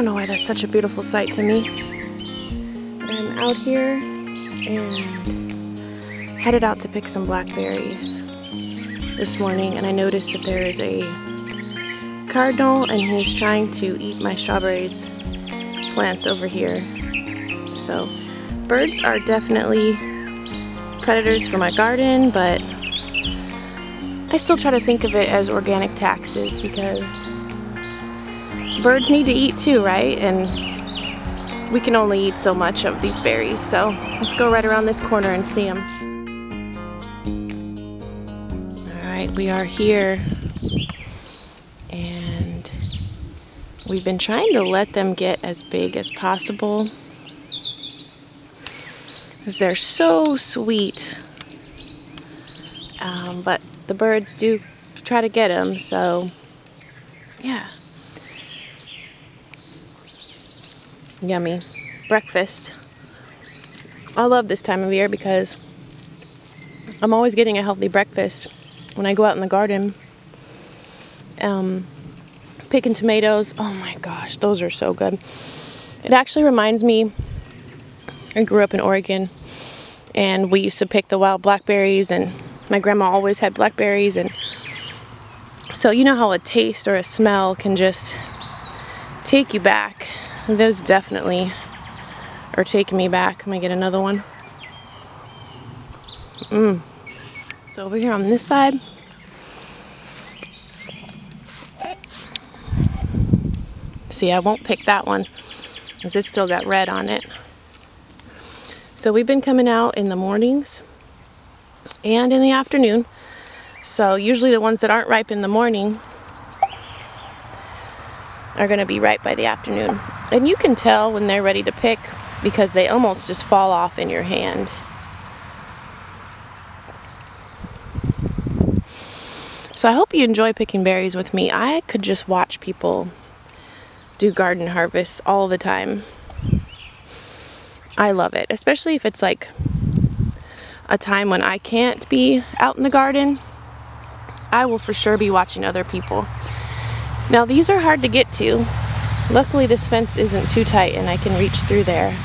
don't know why that's such a beautiful sight to me. I'm out here and headed out to pick some blackberries this morning, and I noticed that there is a cardinal and he's trying to eat my strawberries plants over here. So birds are definitely predators for my garden, but I still try to think of it as organic taxes because birds need to eat too, right? And we can only eat so much of these berries, so let's go right around this corner and see them. Alright, we are here, and we've been trying to let them get as big as possible because they're so sweet, but the birds do try to get them, so yeah. Yummy breakfast. I love this time of year because I'm always getting a healthy breakfast when I go out in the garden. Picking tomatoes. Oh my gosh, those are so good. It actually reminds me, I grew up in Oregon and we used to pick the wild blackberries, and my grandma always had blackberries, and so you know how a taste or a smell can just take you back. Those definitely are taking me back. Let me get another one. So over here on this side, see, I won't pick that one because it's still got red on it. So we've been coming out in the mornings and in the afternoon. So usually the ones that aren't ripe in the morning are going to be ripe by the afternoon. And you can tell when they're ready to pick because they almost just fall off in your hand. So I hope you enjoy picking berries with me. I could just watch people do garden harvests all the time. I love it, especially if it's like a time when I can't be out in the garden. I will for sure be watching other people. Now these are hard to get to. Luckily this fence isn't too tight and I can reach through there.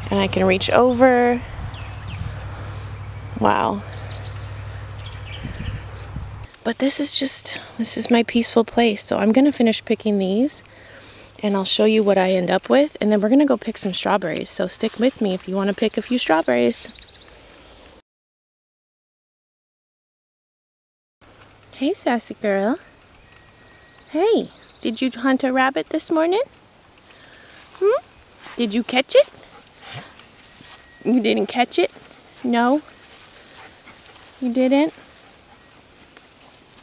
And I can reach over. Wow. But this is my peaceful place. So I'm gonna finish picking these and I'll show you what I end up with, and then we're gonna go pick some strawberries. So stick with me if you wanna pick a few strawberries. Hey, sassy girl. Hey, did you hunt a rabbit this morning? Did you catch it? You didn't catch it? No? You didn't?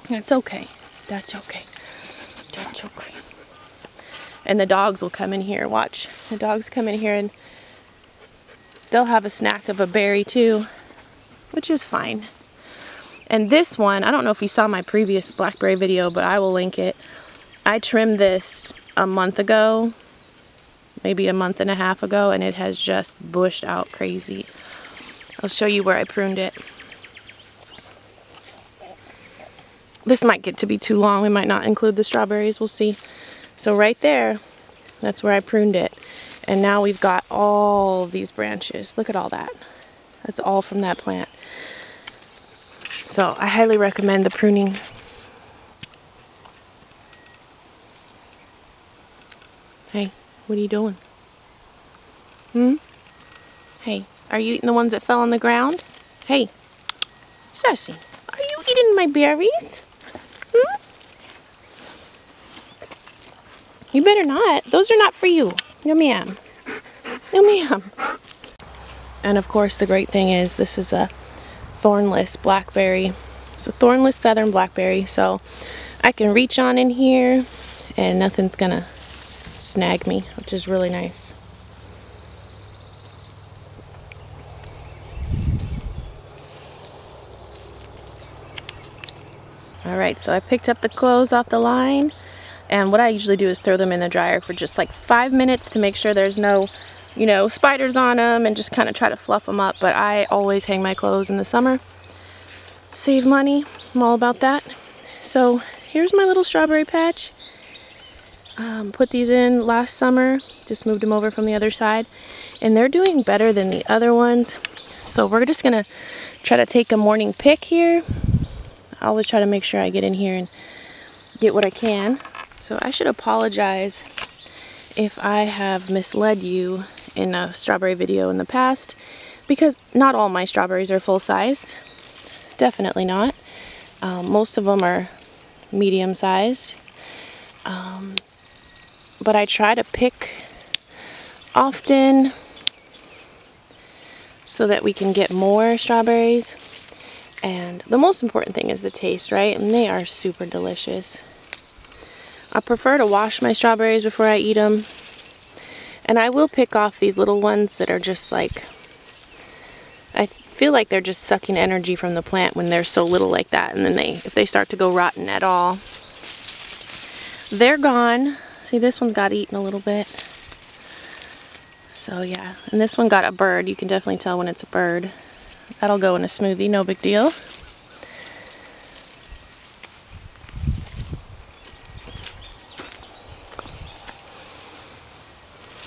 That's okay. That's okay. That's okay. And the dogs will come in here. Watch. The dogs come in here and they'll have a snack of a berry too, which is fine. And this one, I don't know if you saw my previous blackberry video, but I will link it. I trimmed this a month ago, maybe a month and a half ago, and it has just bushed out crazy. I'll show you where I pruned it. This might get to be too long. We might not include the strawberries. We'll see. So right there, that's where I pruned it. And now we've got all of these branches. Look at all that. That's all from that plant. So I highly recommend the pruning. Hey, what are you doing? Hey, are you eating the ones that fell on the ground? Hey, Sassy, are you eating my berries? You better not. Those are not for you. No ma'am. No ma'am. And of course the great thing is this is a thornless blackberry. It's a thornless southern blackberry, so I can reach on in here and nothing's gonna snag me, which is really nice. Alright, so I picked up the clothes off the line, and what I usually do is throw them in the dryer for just like 5 minutes to make sure there's no, you know, spiders on them, and just kind of try to fluff them up. But I always hang my clothes in the summer. Save money. I'm all about that. So here's my little strawberry patch. Put these in last summer, just moved them over from the other side, and they're doing better than the other ones. So we're just gonna try to take a morning pick here. I always try to make sure I get in here and get what I can. So I should apologize if I have misled you in a strawberry video in the past, because not all my strawberries are full-sized. Definitely not. Most of them are medium-sized. But I try to pick often so that we can get more strawberries. And the most important thing is the taste, right? And they are super delicious. I prefer to wash my strawberries before I eat them. And I will pick off these little ones that are just like, I feel like they're just sucking energy from the plant when they're so little like that. And then if they start to go rotten at all, they're gone. See, this one got eaten a little bit. So yeah, and this one got a bird. You can definitely tell when it's a bird. That'll go in a smoothie, no big deal.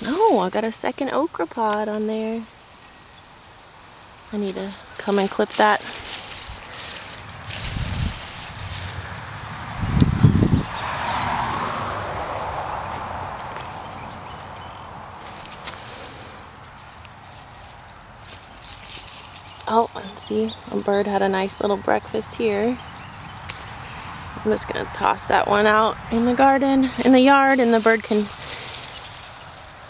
Oh, I got a second okra pod on there. I need to come and clip that. Oh, and see, a bird had a nice little breakfast here. I'm just gonna toss that one out in the garden, in the yard, and the bird can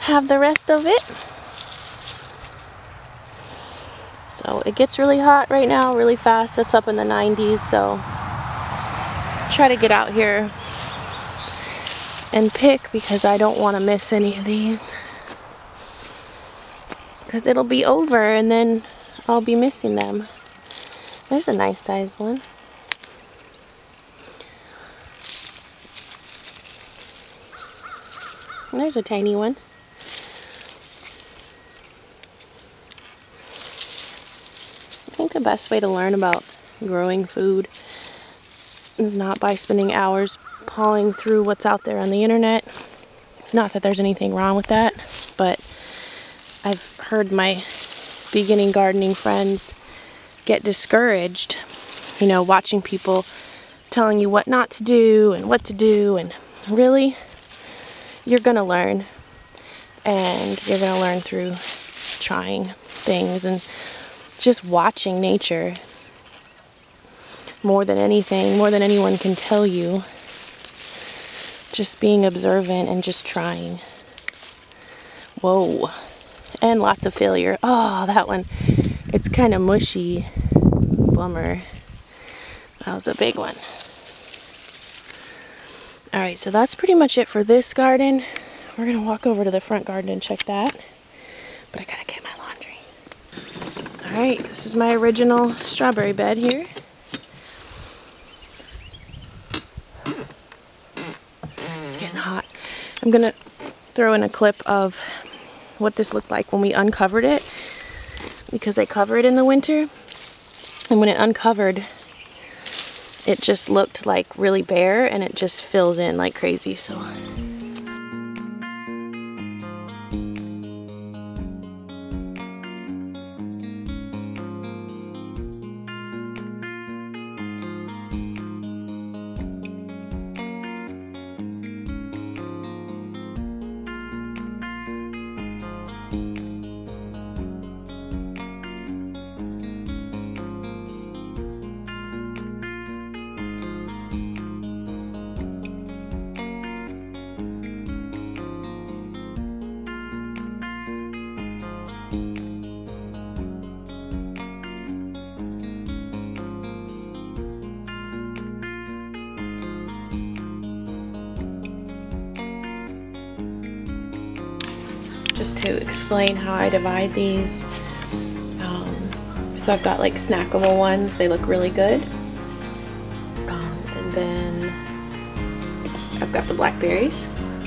have the rest of it. So it gets really hot right now, really fast. It's up in the 90s, so try to get out here and pick because I don't want to miss any of these. Because it'll be over and then I'll be missing them. There's a nice sized one. And there's a tiny one. I think the best way to learn about growing food is not by spending hours pawing through what's out there on the internet. Not that there's anything wrong with that, but I've heard my beginning gardening friends get discouraged, you know, watching people telling you what not to do and what to do, and really, you're gonna learn, and you're gonna learn through trying things and just watching nature more than anything, more than anyone can tell you. Just being observant and just trying. Whoa. And lots of failure. Oh, that one, it's kind of mushy. Bummer. That was a big one. Alright, so that's pretty much it for this garden. We're going to walk over to the front garden and check that. But I gotta get my laundry. Alright, this is my original strawberry bed here. It's getting hot. I'm going to throw in a clip of what this looked like when we uncovered it, because I cover it in the winter, and when it uncovered it just looked like really bare and it just fills in like crazy. So just to explain how I divide these. So I've got like snackable ones, they look really good. And then I've got the blackberries,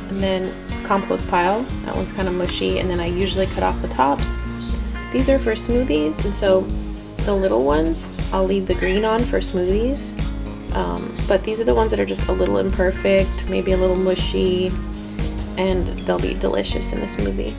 and then compost pile, that one's kind of mushy, and then I usually cut off the tops. These are for smoothies, and so the little ones I'll leave the green on for smoothies, But these are the ones that are just a little imperfect, maybe a little mushy, and they'll be delicious in a smoothie.